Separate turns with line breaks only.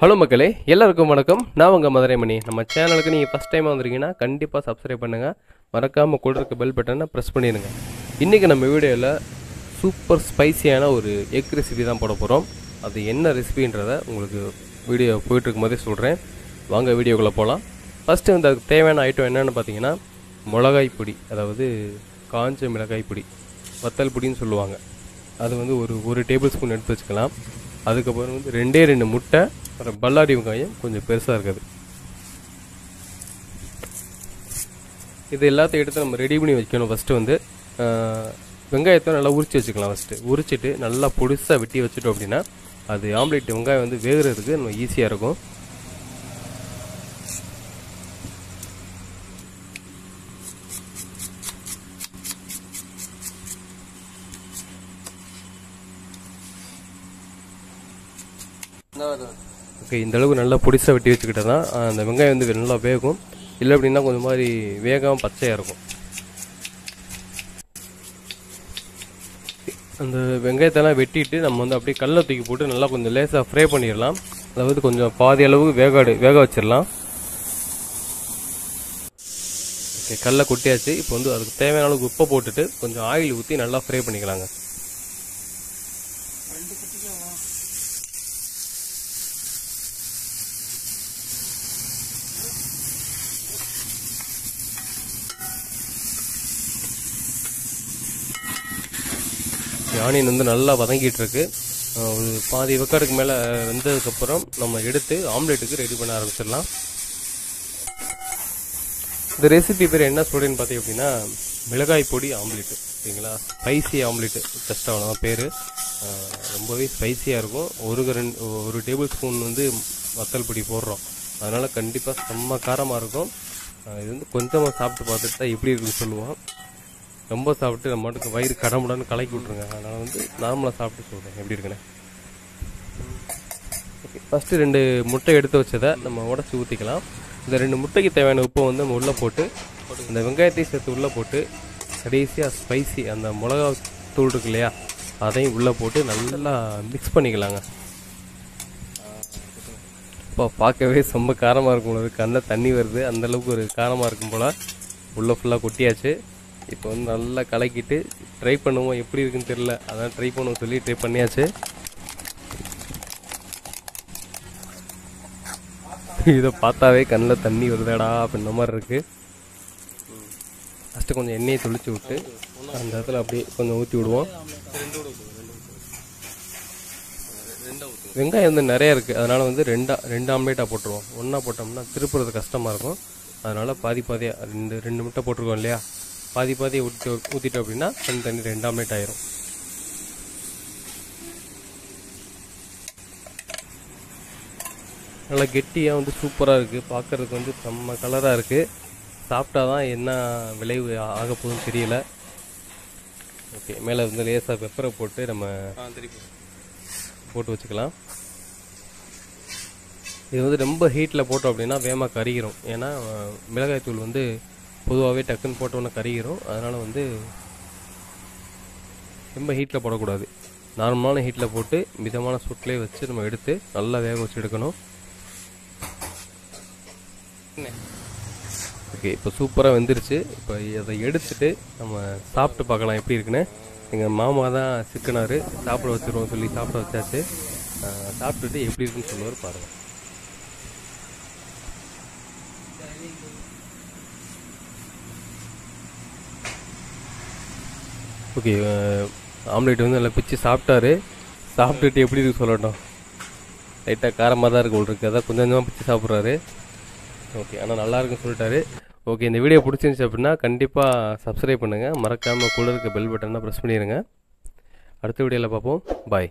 Hello மக்களே, எல்லாருக்கும் வணக்கம். நான் உங்கள் மதுரை மணி. நம்ம சேனலுக்கு நீங்கள் ஃபஸ்ட் டைம் வந்திருக்கீங்கன்னா கண்டிப்பாக சப்ஸ்கிரைப் பண்ணுங்கள். மறக்காமல் கூட இருக்க பெல் பட்டனை ப்ரெஸ் பண்ணிடுங்க. இன்றைக்கி நம்ம வீடியோவில் சூப்பர் ஸ்பைசியான ஒரு எக் ரெசிபி தான் போட போகிறோம். அது என்ன ரெசிபின்றதை உங்களுக்கு வீடியோ போயிட்டுருக்கும் போதே சொல்கிறேன். வாங்க வீடியோக்குள்ளே போகலாம். ஃபஸ்ட்டு வந்து அதுக்கு தேவையான ஐட்டம் என்னென்னு பார்த்தீங்கன்னா மிளகாய் பொடி, அதாவது காஞ்ச மிளகாய் பொடி, வத்தல் பொடின்னு சொல்லுவாங்க. அது வந்து ஒரு டேபிள் ஸ்பூன் எடுத்து வச்சுக்கலாம். அதுக்கப்புறம் வந்து ரெண்டு முட்டை, அப்புறம் பல்லாரி வெங்காயம் கொஞ்சம் பெருசாக இருக்குது. இது எல்லாத்தையும் எடுத்து நம்ம ரெடி பண்ணி வைக்கணும். ஃபஸ்ட்டு வந்து வெங்காயத்தை நல்லா உரித்து வச்சுக்கலாம். ஃபஸ்ட்டு உரிச்சிட்டு நல்லா பொடிசாக வெட்டி வச்சுட்டோம் அப்படின்னா அது ஆம்லேட் வெங்காயம் வந்து வேகிறதுக்கு நம்ம ஈஸியாக இருக்கும். ஓகே, இந்த அளவுக்கு நல்லா பொடிசாக வெட்டி வச்சுக்கிட்டா தான் அந்த வெங்காயம் வந்து நல்லா வேகும். இல்லை அப்படின்னா கொஞ்சம் மாதிரி வேகாமல் பச்சையாக இருக்கும். அந்த வெங்காயத்தெல்லாம் வெட்டிட்டு நம்ம வந்து அப்படியே கல்லை தூக்கி போட்டு நல்லா கொஞ்சம் லேசாக ஃப்ரை பண்ணிடலாம். அதாவது கொஞ்சம் பாதி அளவுக்கு வேக வச்சிடலாம். ஓகே, கல்லை கொட்டியாச்சு. இப்போ வந்து அதுக்கு தேவையான அளவுக்கு உப்பை போட்டுட்டு கொஞ்சம் ஆயில் ஊற்றி நல்லா ஃப்ரை பண்ணிக்கலாங்க. ஆனியன் வந்து நல்லா வதங்கிட்டு இருக்கு. ஒரு பாதி வெக்காடுக்கு மேலே வெந்ததுக்கப்புறம் நம்ம எடுத்து ஆம்லேட்டுக்கு ரெடி பண்ண ஆரம்பிச்சிடலாம். இந்த ரெசிபி பேர் என்ன சொல்கிறேன்னு பார்த்தீங்க அப்படின்னா மிளகாய் பொடி ஆம்லேட்டு. சரிங்களா, ஸ்பைசி ஆம்லேட்டு, ஜஸ்ட் அவ்வளோதான் பேர். ரொம்பவே ஸ்பைசியாக இருக்கும். ஒரு டேபிள் ஸ்பூன் வந்து வத்தல் பொடி போடுறோம். அதனால் கண்டிப்பாக செம்ம காரமாக இருக்கும். இது வந்து கொஞ்சமாக சாப்பிட்டு பார்த்துட்டு தான் எப்படி இருக்குன்னு சொல்லுவோம். ரொம்ப சாப்பிட்டு நம்ம மட்டுக்கு வயிறு கடமுடன்னு கலக்கி விட்ருங்க. அதனால் வந்து நார்மலாக சாப்பிட்டு சொல்கிறேன் எப்படி இருக்குன்னு. ஓகே, ஃபஸ்ட்டு 2 முட்டை எடுத்து வச்சதை நம்ம உடச்சி ஊற்றிக்கலாம். இந்த 2 முட்டைக்கு தேவையான உப்பை வந்து நம்ம உள்ளே போட்டு அந்த வெங்காயத்தையும் சேர்த்து உள்ளே போட்டு கடைசியாக ஸ்பைசி அந்த மிளகா தூள் இருக்கு இல்லையா, அதையும் உள்ளே போட்டு நல்லா மிக்ஸ் பண்ணிக்கலாங்க. இப்போ பார்க்கவே ரொம்ப காரமாக இருக்கும் போது கண்ணில் தண்ணி வருது. அந்தளவுக்கு ஒரு காரமாக இருக்கும் போல். உள்ளே ஃபுல்லாக கொட்டியாச்சு. இப்போ வந்து நல்லா கலக்கிட்டு ட்ரை பண்ணுவோம். எப்படி இருக்குன்னு தெரியல, அதான் ட்ரை பண்ணுவோம் சொல்லி ட்ரை பண்ணியாச்சு. இதை பார்த்தாவே கண்ணில் தண்ணி வருதாடா அப்படின்ற மாதிரி இருக்குது. ஃபஸ்ட்டு கொஞ்சம் எண்ணெயை தொளிச்சு விட்டு அந்த இடத்துல அப்படியே கொஞ்சம் ஊற்றி விடுவோம். வெங்காயம் வந்து நிறையா இருக்குது. அதனால் வந்து ரெண்டு ஆம்லேட்டாக போட்டுருவோம். ஒன்றா போட்டோம்னா திருப்புறது கஷ்டமாக இருக்கும். அதனால் பாதியாக ரெண்டு முட்டை போட்டிருக்கோம் இல்லையா, பாதியை ஊற்றிட்டோம் அப்படின்னா தண்ணி 2 ஆம்லேட் ஆயிரும். நல்லா கெட்டியாக வந்து சூப்பராக இருக்குது. பார்க்குறதுக்கு வந்து செம்ம கலராக இருக்குது. சாப்பிட்டா தான் என்ன விளைவு ஆக போகுதுன்னு தெரியல. ஓகே, மேலே வந்து லேசாக பெப்பரை போட்டு நம்ம போட்டு வச்சுக்கலாம். இது வந்து ரொம்ப ஹீட்டில் போட்டோம் அப்படின்னா வேகமாக கருகிரும். ஏன்னா மிளகாய் தூள் வந்து பொதுவாகவே டக்குன்னு போட்டோன்னே கருகிரும். அதனால் வந்து ரொம்ப ஹீட்டில் போடக்கூடாது. நார்மலான ஹீட்டில் போட்டு மிதமான சூட்லேயே வச்சு நம்ம எடுத்து நல்லா வேக வச்சு எடுக்கணும். ஓகே, இப்போ சூப்பராக வெந்துருச்சு. இப்போ அதை எடுத்துட்டு நம்ம சாப்பிட்டு பார்க்கலாம் எப்படி இருக்குன்னு. எங்கள் மாமா தான் சிக்கனார், சாப்பிட வச்சுருவோம் சொல்லி சாப்பிட வச்சாச்சு. சாப்பிட்டுட்டு எப்படி இருக்குன்னு சொல்லுவார் பாருங்கள். ஓகே, ஆம்லேட் வந்து நல்லா பிச்சு சாப்பிட்டாரு. சாப்பிட்டுட்டு எப்படி இருக்கு சொல்லட்டும். லைட்டாக காரமாக தான் இருக்கு. அதான் கொஞ்சம் கொஞ்சமாக பிச்சு சாப்பிட்றாரு. ஓகே, ஆனால் நல்லா இருக்குன்னு சொல்லிட்டாரு. ஓகே, இந்த வீடியோ பிடிச்சிருந்துச்சு அப்படின்னா கண்டிப்பாக சப்ஸ்கிரைப் பண்ணுங்கள். மறக்காமல் கூட இருக்க பெல் பட்டனை ப்ரெஸ் பண்ணிடுங்க. அடுத்த வீடியோவில் பார்ப்போம். பாய்.